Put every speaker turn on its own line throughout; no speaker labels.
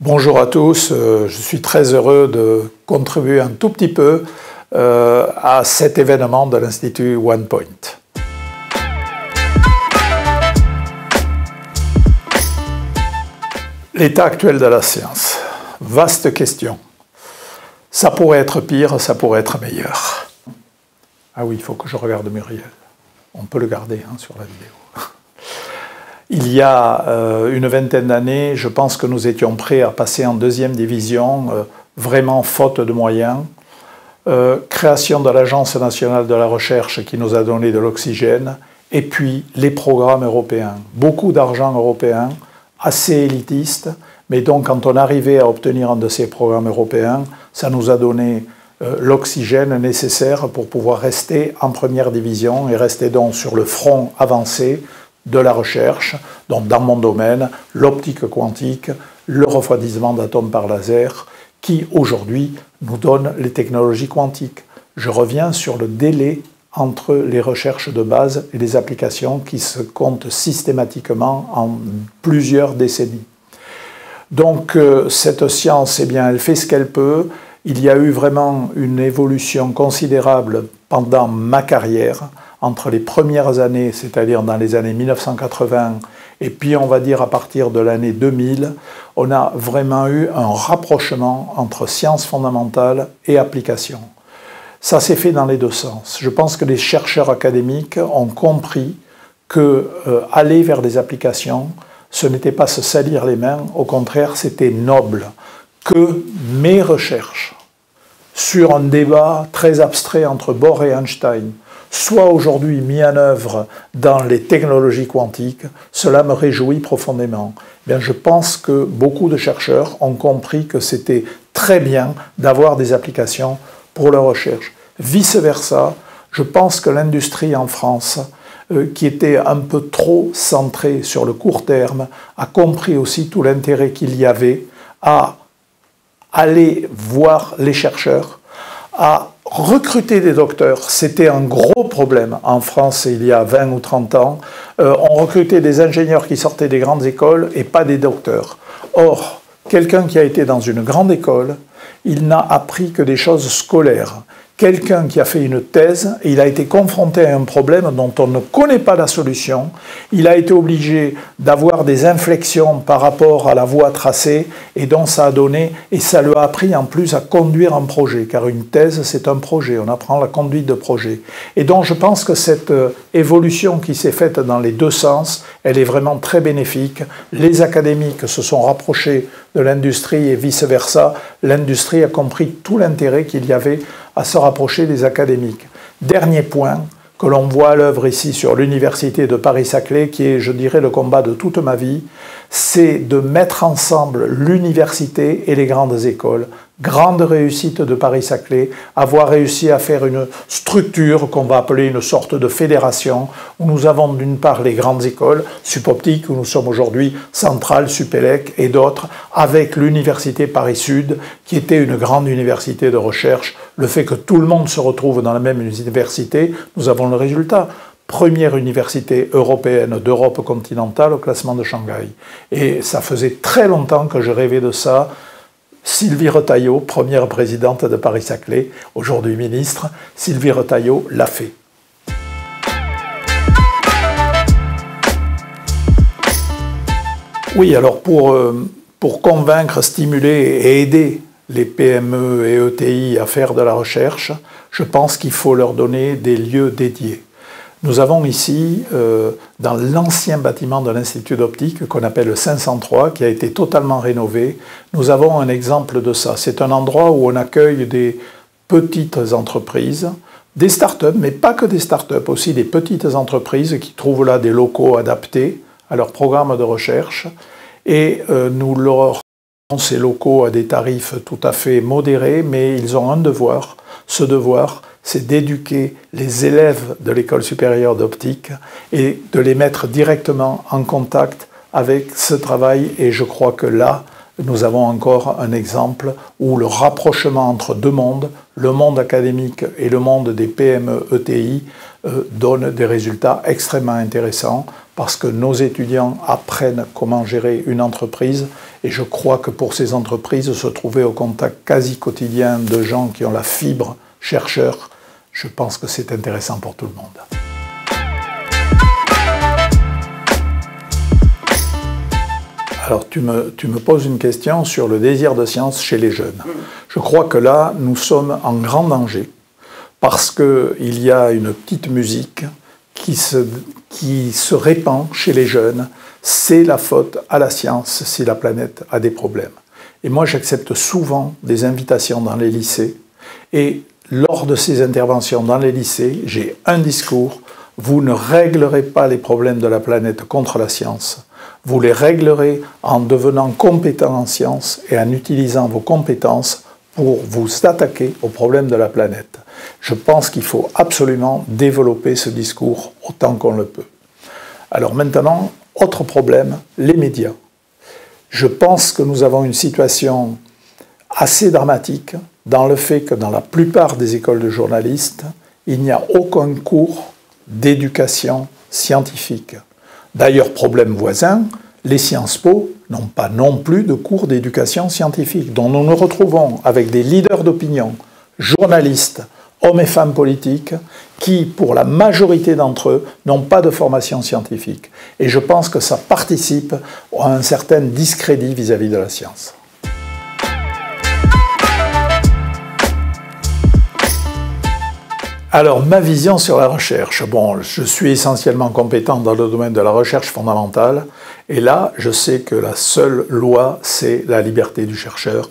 Bonjour à tous, je suis très heureux de contribuer un tout petit peu à cet événement de l'Institut OnePoint. L'état actuel de la science, vaste question. Ça pourrait être pire, ça pourrait être meilleur. Ah oui, il faut que je regarde Muriel. On peut le garder sur la vidéo. Il y a une vingtaine d'années, je pense que nous étions prêts à passer en deuxième division, vraiment faute de moyens. Création de l'Agence nationale de la recherche qui nous a donné de l'oxygène, et puis les programmes européens. Beaucoup d'argent européen, assez élitiste, mais donc quand on arrivait à obtenir un de ces programmes européens, ça nous a donné l'oxygène nécessaire pour pouvoir rester en première division et rester donc sur le front avancé de la recherche, donc dans mon domaine, l'optique quantique, le refroidissement d'atomes par laser, qui aujourd'hui nous donne les technologies quantiques. Je reviens sur le délai entre les recherches de base et les applications qui se comptent systématiquement en plusieurs décennies. Donc cette science, eh bien, elle fait ce qu'elle peut. Il y a eu vraiment une évolution considérable pendant ma carrière, entre les premières années, c'est-à-dire dans les années 1980, et puis on va dire à partir de l'année 2000, on a vraiment eu un rapprochement entre sciences fondamentales et applications. Ça s'est fait dans les deux sens. Je pense que les chercheurs académiques ont compris que aller vers des applications, ce n'était pas se salir les mains, au contraire, c'était noble. Que mes recherches sur un débat très abstrait entre Bohr et Einstein soit aujourd'hui mis en œuvre dans les technologies quantiques, cela me réjouit profondément. Bien, je pense que beaucoup de chercheurs ont compris que c'était très bien d'avoir des applications pour la recherche. Vice-versa, je pense que l'industrie en France, qui était un peu trop centrée sur le court terme, a compris aussi tout l'intérêt qu'il y avait à aller voir les chercheurs, à recruter des docteurs. C'était un gros problème en France il y a 20 ou 30 ans. On recrutait des ingénieurs qui sortaient des grandes écoles et pas des docteurs. Or, quelqu'un qui a été dans une grande école, il n'a appris que des choses scolaires. Quelqu'un qui a fait une thèse, il a été confronté à un problème dont on ne connaît pas la solution. Il a été obligé d'avoir des inflexions par rapport à la voie tracée et donc ça a donné, et ça lui a appris en plus à conduire un projet, car une thèse c'est un projet, on apprend la conduite de projet. Et donc je pense que cette évolution qui s'est faite dans les deux sens, elle est vraiment très bénéfique. Les académiques se sont rapprochés de l'industrie et vice-versa. L'industrie a compris tout l'intérêt qu'il y avait à se rapprocher des académiques. Dernier point que l'on voit à l'œuvre ici sur l'université de Paris-Saclay, qui est, je dirais, le combat de toute ma vie, c'est de mettre ensemble l'université et les grandes écoles. Grande réussite de Paris-Saclay, avoir réussi à faire une structure qu'on va appeler une sorte de fédération, où nous avons d'une part les grandes écoles, Supoptique, où nous sommes aujourd'hui, Centrale, Supélec et d'autres, avec l'université Paris-Sud, qui était une grande université de recherche. Le fait que tout le monde se retrouve dans la même université, nous avons le résultat. Première université européenne d'Europe continentale au classement de Shanghai. Et ça faisait très longtemps que je rêvais de ça. Sylvie Retailleau, première présidente de Paris-Saclay, aujourd'hui ministre, Sylvie Retailleau l'a fait. Oui, alors pour convaincre, stimuler et aider les PME et ETI à faire de la recherche, je pense qu'il faut leur donner des lieux dédiés. Nous avons ici, dans l'ancien bâtiment de l'Institut d'optique, qu'on appelle le 503, qui a été totalement rénové, nous avons un exemple de ça. C'est un endroit où on accueille des petites entreprises, des start-up, mais pas que des start-up, aussi des petites entreprises qui trouvent là des locaux adaptés à leur programme de recherche, et nous leur donnons ces locaux à des tarifs tout à fait modérés, mais ils ont un devoir. Ce devoir, c'est d'éduquer les élèves de l'école supérieure d'optique et de les mettre directement en contact avec ce travail. Et je crois que là, nous avons encore un exemple où le rapprochement entre deux mondes, le monde académique et le monde des PME ETI, donne des résultats extrêmement intéressants parce que nos étudiants apprennent comment gérer une entreprise et je crois que pour ces entreprises, se trouver au contact quasi quotidien de gens qui ont la fibre chercheur, je pense que c'est intéressant pour tout le monde. Alors, tu me poses une question sur le désir de science chez les jeunes. Je crois que là, nous sommes en grand danger parce qu'il y a une petite musique qui se répand chez les jeunes. C'est la faute à la science si la planète a des problèmes. Et moi, j'accepte souvent des invitations dans les lycées. Et lors de ces interventions dans les lycées, j'ai un discours. Vous ne réglerez pas les problèmes de la planète contre la science. Vous les réglerez en devenant compétent en sciences et en utilisant vos compétences pour vous attaquer aux problèmes de la planète. Je pense qu'il faut absolument développer ce discours autant qu'on le peut. Alors maintenant, autre problème, les médias. Je pense que nous avons une situation assez dramatique dans le fait que dans la plupart des écoles de journalistes, il n'y a aucun cours d'éducation scientifique. D'ailleurs, problème voisin, les Sciences Po n'ont pas non plus de cours d'éducation scientifique, dont nous nous retrouvons avec des leaders d'opinion, journalistes, hommes et femmes politiques, qui, pour la majorité d'entre eux, n'ont pas de formation scientifique. Et je pense que ça participe à un certain discrédit vis-à-vis de la science. Alors, ma vision sur la recherche. Bon, je suis essentiellement compétent dans le domaine de la recherche fondamentale. Et là, je sais que la seule loi, c'est la liberté du chercheur.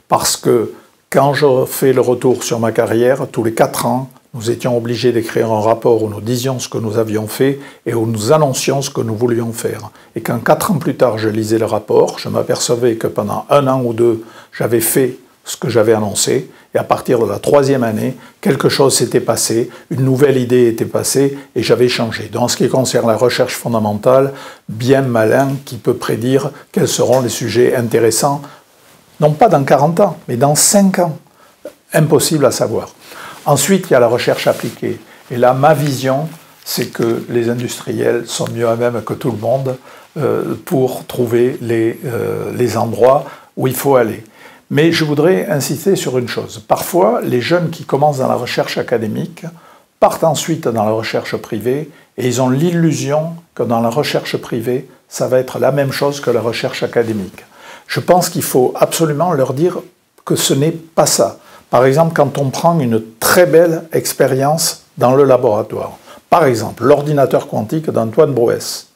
Parce que quand je fais le retour sur ma carrière, tous les 4 ans, nous étions obligés d'écrire un rapport où nous disions ce que nous avions fait et où nous annoncions ce que nous voulions faire. Et quand 4 ans plus tard, je lisais le rapport, je m'apercevais que pendant 1 an ou 2, j'avais fait ce que j'avais annoncé, et à partir de la 3e année, quelque chose s'était passé, une nouvelle idée était passée, et j'avais changé. Dans ce qui concerne la recherche fondamentale, bien malin qui peut prédire quels seront les sujets intéressants, non pas dans 40 ans, mais dans 5 ans. Impossible à savoir. Ensuite, il y a la recherche appliquée. Et là, ma vision, c'est que les industriels sont mieux à même que tout le monde pour trouver les endroits où il faut aller. Mais je voudrais insister sur une chose. Parfois, les jeunes qui commencent dans la recherche académique partent ensuite dans la recherche privée et ils ont l'illusion que dans la recherche privée, ça va être la même chose que la recherche académique. Je pense qu'il faut absolument leur dire que ce n'est pas ça. Par exemple, quand on prend une très belle expérience dans le laboratoire, par exemple l'ordinateur quantique d'Antoine Brouès,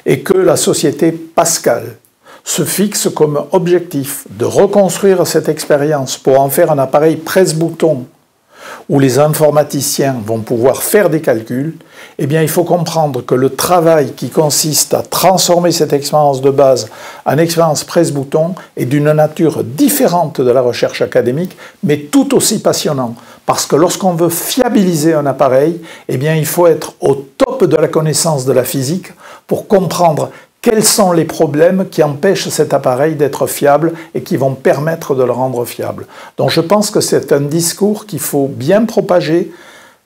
et que la société Pascal se fixe comme objectif de reconstruire cette expérience pour en faire un appareil presse-bouton où les informaticiens vont pouvoir faire des calculs, eh bien il faut comprendre que le travail qui consiste à transformer cette expérience de base en expérience presse-bouton est d'une nature différente de la recherche académique, mais tout aussi passionnant. Parce que lorsqu'on veut fiabiliser un appareil, eh bien il faut être au top de la connaissance de la physique pour comprendre quels sont les problèmes qui empêchent cet appareil d'être fiable et qui vont permettre de le rendre fiable. Donc je pense que c'est un discours qu'il faut bien propager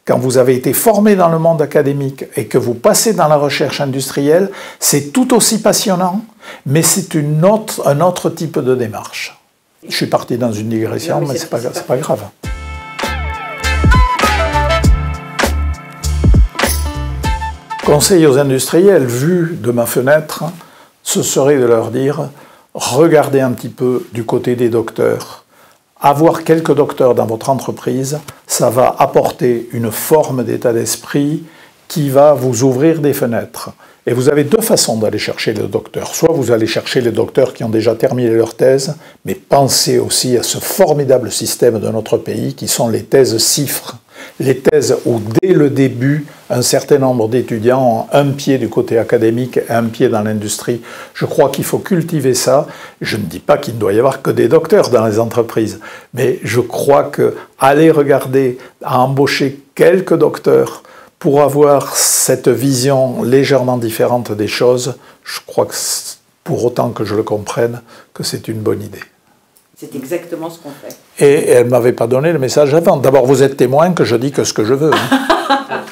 quand vous avez été formé dans le monde académique et que vous passez dans la recherche industrielle. C'est tout aussi passionnant, mais c'est un autre type de démarche. Je suis parti dans une digression, mais c'est pas grave. Conseil aux industriels, vu de ma fenêtre, ce serait de leur dire « Regardez un petit peu du côté des docteurs. Avoir quelques docteurs dans votre entreprise, ça va apporter une forme d'état d'esprit qui va vous ouvrir des fenêtres. » Et vous avez 2 façons d'aller chercher les docteurs. Soit vous allez chercher les docteurs qui ont déjà terminé leur thèse, mais pensez aussi à ce formidable système de notre pays qui sont les thèses CIFRE. Les thèses où, dès le début, un certain nombre d'étudiants ont un pied du côté académique et un pied dans l'industrie. Je crois qu'il faut cultiver ça. Je ne dis pas qu'il ne doit y avoir que des docteurs dans les entreprises, mais je crois qu'aller regarder à embaucher quelques docteurs pour avoir cette vision légèrement différente des choses, je crois que pour autant que je le comprenne que c'est une bonne idée.
C'est exactement ce qu'on fait.
Et elle ne m'avait pas donné le message avant. D'abord, vous êtes témoin que je dis que ce que je veux. Hein.